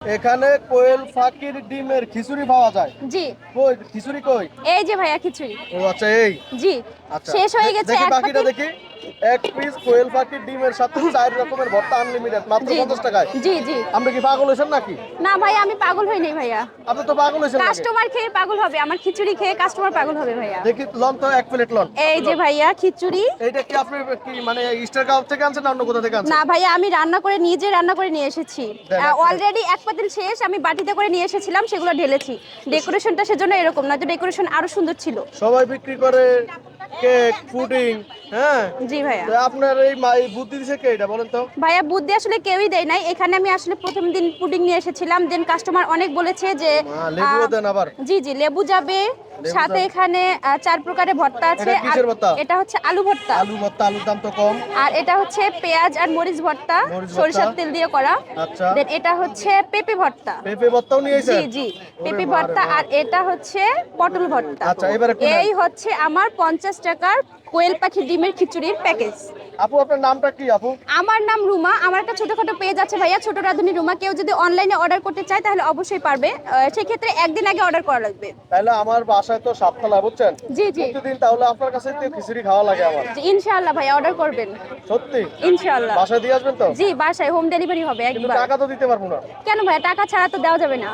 এখানে কোয়েল পাখির ডিমের খিচুড়ি পাওয়া যায়। জি। কই খিচুড়ি কই? এই যে ভাইয়া খিচুড়ি। ও আচ্ছা এই। জি। আচ্ছা শেষ হয়ে গেছে দেখি এক বাকিটা পাতিল। দেখি। এক পিস কোয়েল পাখির ডিমের সাথে 4 রকমের ভর্তা আনলিমিটেড মাত্র জি 50 টাকায়। জি জি। আপনি কি পাগল হয়েছেন নাকি? না ভাইয়া আমি পাগল হই নাই ভাইয়া। আপনি তো পাগল হয়েছেন নাকি? কাস্টমার খেয়ে পাগল হবে, আমার খিচুড়ি খেয়ে কাস্টমার পাগল হবে ভাইয়া। দেখি লন তো এক প্লেট লন। এই যে ভাইয়া খিচুড়ি। এইটা কি আপনি কি মানে স্টার কাপ থেকে আনছেন না অন্য কোথা থেকে আনছেন? না ভাইয়া আমি নিজে রান্না করে নিয়ে এসেছি। দেন, এক plate। অলরেডি এক পাতিল শেষ, আমি বাটিতে করে নিয়ে এসেছিলাম, সেগুলো ঢেলেছি। ডেকোরেশনটা সেজন্য এরকম, না তো ডেকোরেশন আরো সুন্দর ছিল। সবাই বিক্রি করে কেক পুডিং। হ্যাঁ জি ভাইয়া। তো আপনার এই বুদ্ধি দিছে কে এটা বলেন তো? ভাইয়া বুদ্ধি আসলে কেউই দেয় নাই, এখানে আমি আসলে প্রথম দিন পুডিং নিয়ে এসেছিলাম, দেন কাস্টমার অনেক বলেছে যে লেবুও দেন আবার। জি জি লেবু যাবে সাথে। যাবে। এখানে 4 প্রকারের ভর্তা আছে। এটা কিসের ভর্তা? এটা হচ্ছে আলু ভর্তা। আলু ভর্তা, আলুর দাম তো কম। আর এটা হচ্ছে পেঁয়াজ আর মরিচ ভর্তা, মরিচ ভর্তা। সরিষার তেল দিয়ে করা। আচ্ছা দেন এটা হচ্ছে পেঁপে ভর্তা। পেঁপে ভর্তাও নিয়ে জি এসেছেন? জি ওরে পেঁপে বাবা রে ভর্তা। বাবা। আর এটা হচ্ছে পটল ভর্তা। আচ্ছা, এবারে কোনটা? এই হচ্ছে আমার 50 টাকার কোয়েল পাখি ডিমের খিচুড়ির প্যাকেজ। আপু আপনার নামটা কি আপু? আমার নাম রুমা, আমার একটা ছোটখাটো পেজ আছে ভাইয়া, ছোট রাঁধুনি রুমা। কেউ যদি অনলাইনে অর্ডার করতে চায় তাহলে অবশ্যই পারবে। সেক্ষেত্রে একদিন আগে অর্ডার করা লাগবে। তাহলে আমার বাসায় তো সাততলা বুঝছেন। জি জি প্রতিদিন তাহলে আপনার কাছে তো খিচুড়ি খাওয়া লাগে আমার। জি, ইনশাআল্লাহ ভাইয়া অর্ডার করবেন। সত্যি? ইনশাআল্লাহ। বাসায় দিয়ে আসবেন তো? জি বাসায় হোম ডেলিভারি হবে কিন্তু একবার। টাকা তো দিতে পারবো না। কেন ভাইয়া, টাকা ছাড়া তো দেওয়া যাবে না।